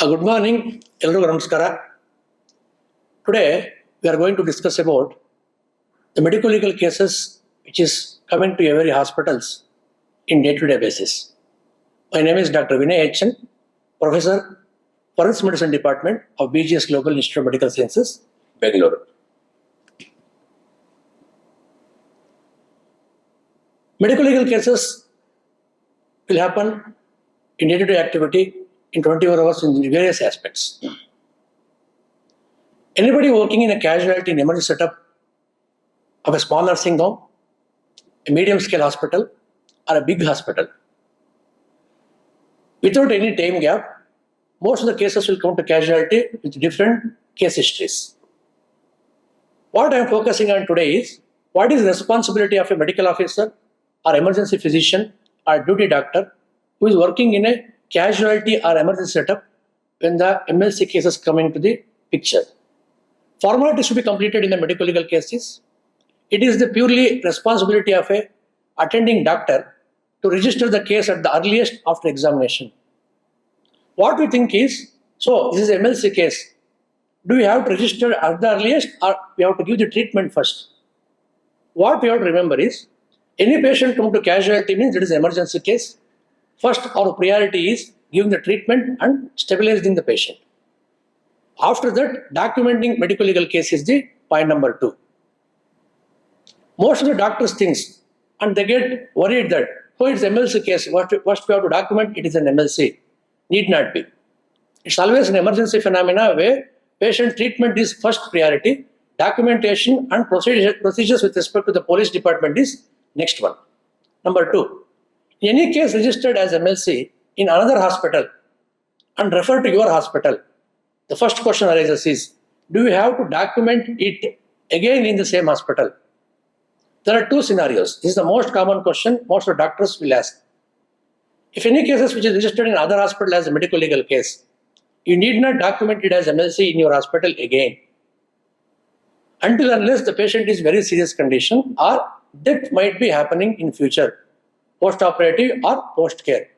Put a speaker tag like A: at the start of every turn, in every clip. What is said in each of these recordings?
A: Good morning, Elru Namaskara. Today, we are going to discuss about the medico-legal cases which is coming to every hospitals in day-to-day basis. My name is Dr. Vinay H. Professor, Forensic Medicine Department of BGS Global Institute of Medical Sciences, Bangalore. Medico-legal cases will happen in day-to-day activity in 24 hours in various aspects. Anybody working in a casualty and emergency setup of a small nursing home, a medium-scale hospital, or a big hospital, without any time gap, most of the cases will come to casualty with different case histories. What I am focusing on today is what is the responsibility of a medical officer or emergency physician or duty doctor who is working in a casualty or emergency setup when the MLC cases come into the picture. Formalities should be completed in the medical legal cases. It is the purely responsibility of a attending doctor to register the case at the earliest after examination. What we think is, so this is MLC case. Do we have to register at the earliest or we have to give the treatment first? What we have to remember is, any patient come to casualty means it is an emergency case. First, our priority is giving the treatment and stabilizing the patient. After that, documenting medical legal case is the point number 2. Most of the doctors think and they get worried that, oh, it's MLC case, what we have to document, it is an MLC. Need not be. It's always an emergency phenomena where patient treatment is first priority, documentation and procedures with respect to the police department is next one. Number 2, any case registered as MLC in another hospital and referred to your hospital, the first question arises is, do you have to document it again in the same hospital? There are 2 scenarios. This is the most common question most of the doctors will ask. If any cases which is registered in other hospital as a medical legal case, you need not document it as MLC in your hospital again until unless the patient is very serious condition or death might be happening in future, post-operative or post-care.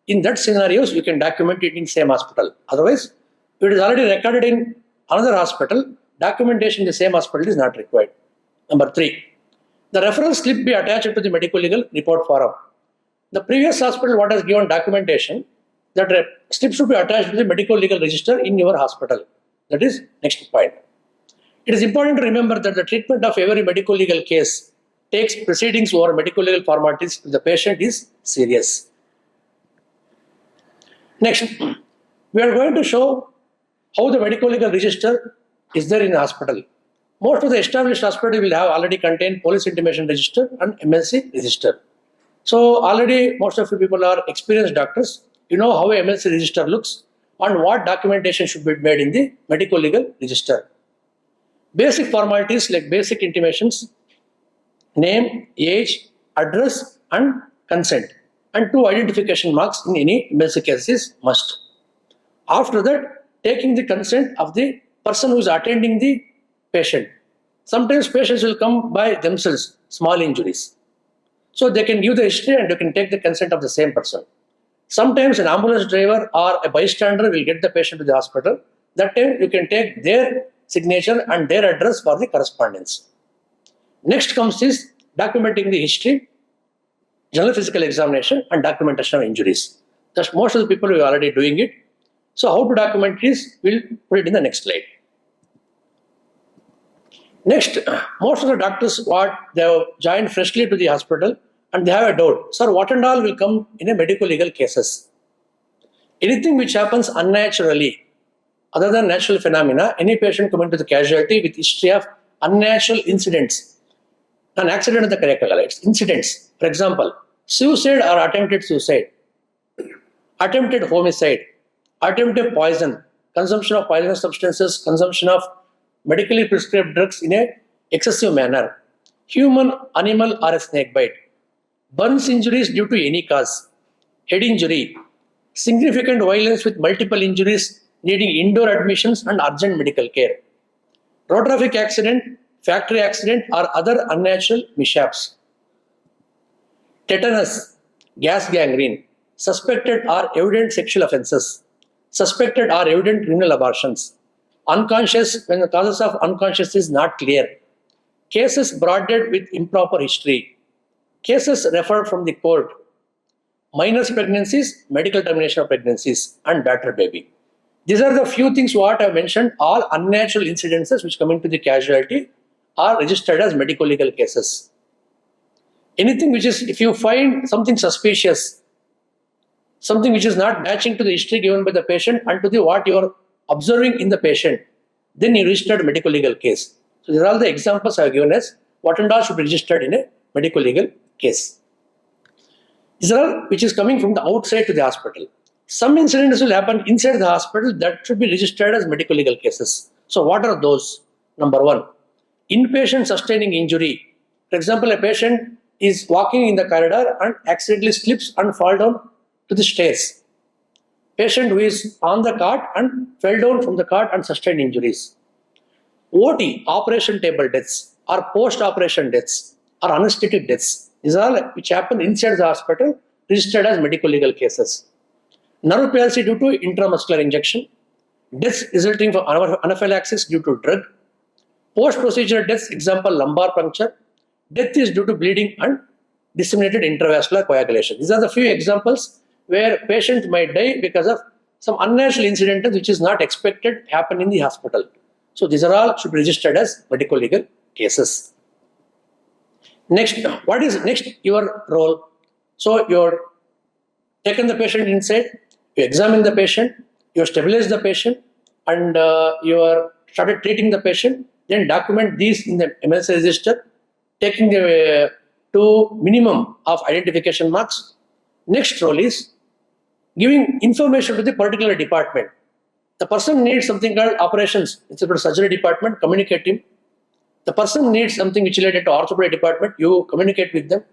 A: In that scenarios, you can document it in same hospital. Otherwise, if it is already recorded in another hospital, documentation in the same hospital is not required. Number 3, the referral slip be attached to the medical legal report form. The previous hospital what has given documentation, that slip should be attached to the medical legal register in your hospital. That is next point. It is important to remember that the treatment of every medical legal case takes proceedings over medical legal formalities if the patient is serious. Next, we are going to show how the medical legal register is there in the hospital. Most of the established hospitals will have already contained police intimation register and MLC register. So already most of you people are experienced doctors. You know how a MLC register looks and what documentation should be made in the medical legal register. Basic formalities like basic intimations, name, age, address and consent, and 2 identification marks in any MLC case is must. After that, taking the consent of the person who is attending the patient. Sometimes patients will come by themselves, small injuries. So they can give the history and you can take the consent of the same person. Sometimes an ambulance driver or a bystander will get the patient to the hospital. That time you can take their signature and their address for the correspondence. Next comes is documenting the history, general physical examination and documentation of injuries. That's most of the people who are already doing it. So how to document this, we'll put it in the next slide. Next, most of the doctors they have joined freshly to the hospital and they have a doubt. Sir, what and all will come in a medical legal cases? Anything which happens unnaturally, other than natural phenomena, any patient coming to the casualty with history of unnatural incidents, an accident of the correct incidents, for example, suicide or attempted suicide, attempted homicide, attempted poison, consumption of poisonous substances, consumption of medically prescribed drugs in an excessive manner, human, animal or a snake bite, burns injuries due to any cause, head injury, significant violence with multiple injuries needing indoor admissions and urgent medical care, road traffic accident, factory accident or other unnatural mishaps, tetanus, gas gangrene, suspected or evident sexual offences, suspected or evident criminal abortions, unconscious when the causes of unconscious is not clear, cases brought with improper history, cases referred from the court, minors pregnancies, medical termination of pregnancies, and battered baby. These are the few things what I mentioned. All unnatural incidences which come into the casualty are registered as medico-legal cases. Anything which is, if you find something suspicious, something which is not matching to the history given by the patient and to the what you are observing in the patient, then you registered a medico-legal case. So these are all the examples I have given as what and all should be registered in a medico-legal case. These are all which is coming from the outside to the hospital. Some incidents will happen inside the hospital that should be registered as medico-legal cases. So what are those? Number one, inpatient sustaining injury. For example, a patient is walking in the corridor and accidentally slips and falls down to the stairs. Patient who is on the cot and fell down from the cot and sustained injuries. OT, operation table deaths, or post-operation deaths, or anesthetic deaths. These are all which happen inside the hospital, registered as medico-legal cases. Nerve palsy due to intramuscular injection, deaths resulting from anaphylaxis due to drug, post-procedure deaths, example lumbar puncture, death is due to bleeding and disseminated intravascular coagulation. These are the few examples where patient might die because of some unnatural incident which is not expected happen in the hospital. So these are all should be registered as medico-legal cases. Next, what is next your role? So you're taken the patient inside, you examine the patient, you stabilize the patient, and you are started treating the patient. Then document these in the MLC register, taking the to minimum of identification marks. Next role is giving information to the particular department. The person needs something called operations, it's about surgery department, communicate him. The person needs something which is related to orthopedic department, you communicate with them.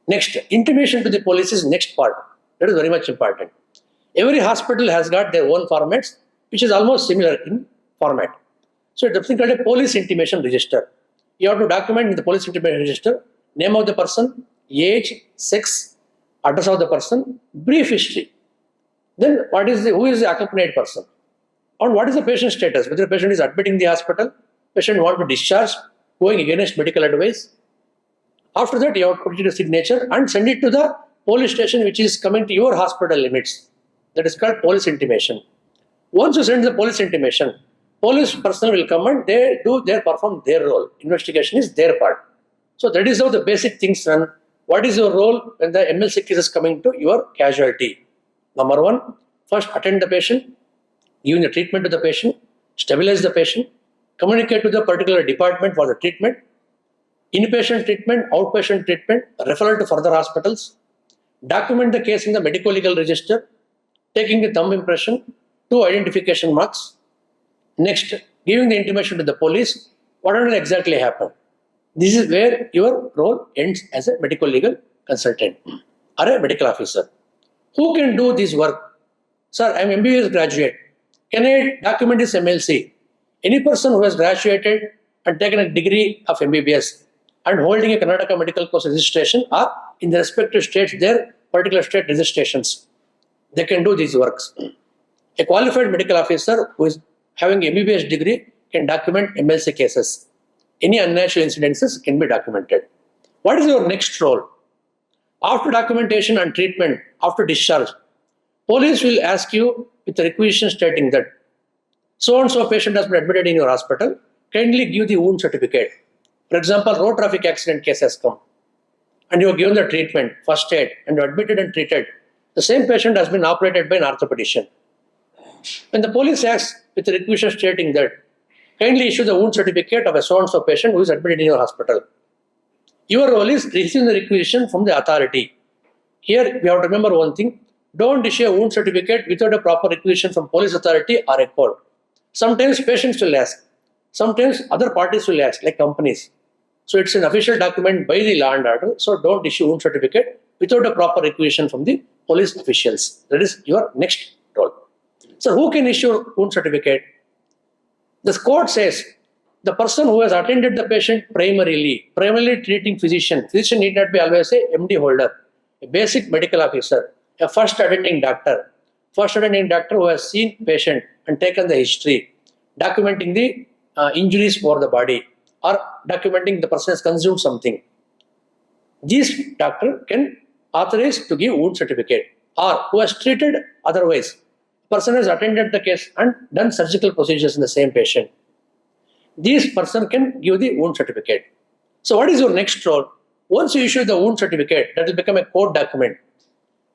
A: Next, intimation to the police is next part. That is very much important. Every hospital has got their own formats, which is almost similar in format. So it's something called a police intimation register. You have to document in the police intimation register name of the person, age, sex, address of the person, brief history. Then who is the accompanied person? And what is the patient status? Whether the patient is admitted in the hospital, patient want to discharge, going against medical advice. After that, you have to put it a signature and send it to the police station which is coming to your hospital limits. That is called police intimation. Once you send the police intimation, police personnel will come and they perform their role. Investigation is their part. So that is how the basic things run. What is your role when the MLC case is coming to your casualty? Number one, first attend the patient, giving the treatment to the patient, stabilize the patient, communicate to the particular department for the treatment, inpatient treatment, outpatient treatment, referral to further hospitals, document the case in the medico-legal register, taking the thumb impression, 2 identification marks. Next, giving the intimation to the police, what will exactly happen. This is where your role ends as a medico-legal consultant or a medical officer. Who can do this work? Sir, I am MBBS graduate. Can I document this MLC? Any person who has graduated and taken a degree of MBBS and holding a Karnataka medical course registration or in the respective states, their particular state registrations, they can do these works. A qualified medical officer who is having MBBS degree can document MLC cases. Any unnatural incidences can be documented. What is your next role? After documentation and treatment, after discharge, police will ask you with a requisition stating that so-and-so patient has been admitted in your hospital, kindly give the wound certificate. For example, road traffic accident case has come and you are given the treatment, first aid, and you are admitted and treated. The same patient has been operated by an orthopedician. When the police asks with a requisition stating that kindly issue the wound certificate of a so-and-so patient who is admitted in your hospital, your role is receiving the requisition from the authority. Here we have to remember one thing, don't issue a wound certificate without a proper requisition from police authority or a court. Sometimes patients will ask, sometimes other parties will ask, like companies. So it's an official document by the law and order, so don't issue wound certificate without a proper requisition from the police officials. That is your next role. So who can issue wound certificate? The court says the person who has attended the patient primarily treating physician need not be always a MD holder, a basic medical officer, a first attending doctor, first attending doctor who has seen patient and taken the history, documenting the injuries over the body or documenting the person has consumed something. This doctor can authorize to give wound certificate, or who has treated otherwise. Person has attended the case and done surgical procedures in the same patient. This person can give the wound certificate. So what is your next role? Once you issue the wound certificate, that will become a court document.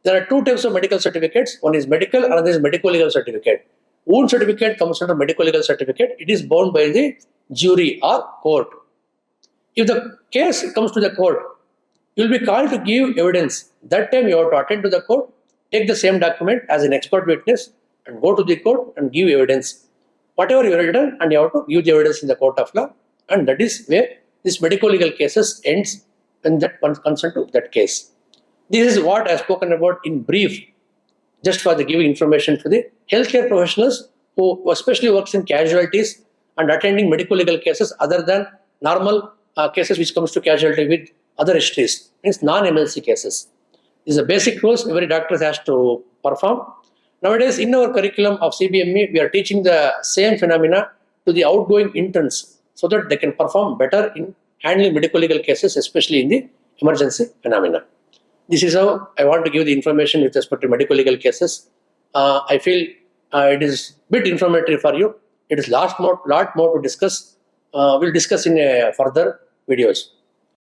A: There are two types of medical certificates. One is medical, another is medico-legal certificate. Wound certificate comes under medico-legal certificate. It is bound by the jury or court. If the case comes to the court, you will be called to give evidence. That time you have to attend to the court, take the same document as an expert witness and go to the court and give evidence. Whatever you have done, and you have to give the evidence in the court of law, and that is where this medico-legal cases ends in that concern to that case. This is what I have spoken about in brief, just for the giving information to the healthcare professionals who especially works in casualties and attending medico-legal cases other than normal cases which comes to casualty with other histories, means non-MLC cases. These are basic rules every doctor has to perform. Nowadays, in our curriculum of CBME, we are teaching the same phenomena to the outgoing interns so that they can perform better in handling medico-legal cases, especially in the emergency phenomena. This is how I want to give the information with respect to medico-legal cases. I feel it is a bit informative for you. It is lot more to discuss. We'll discuss in further videos.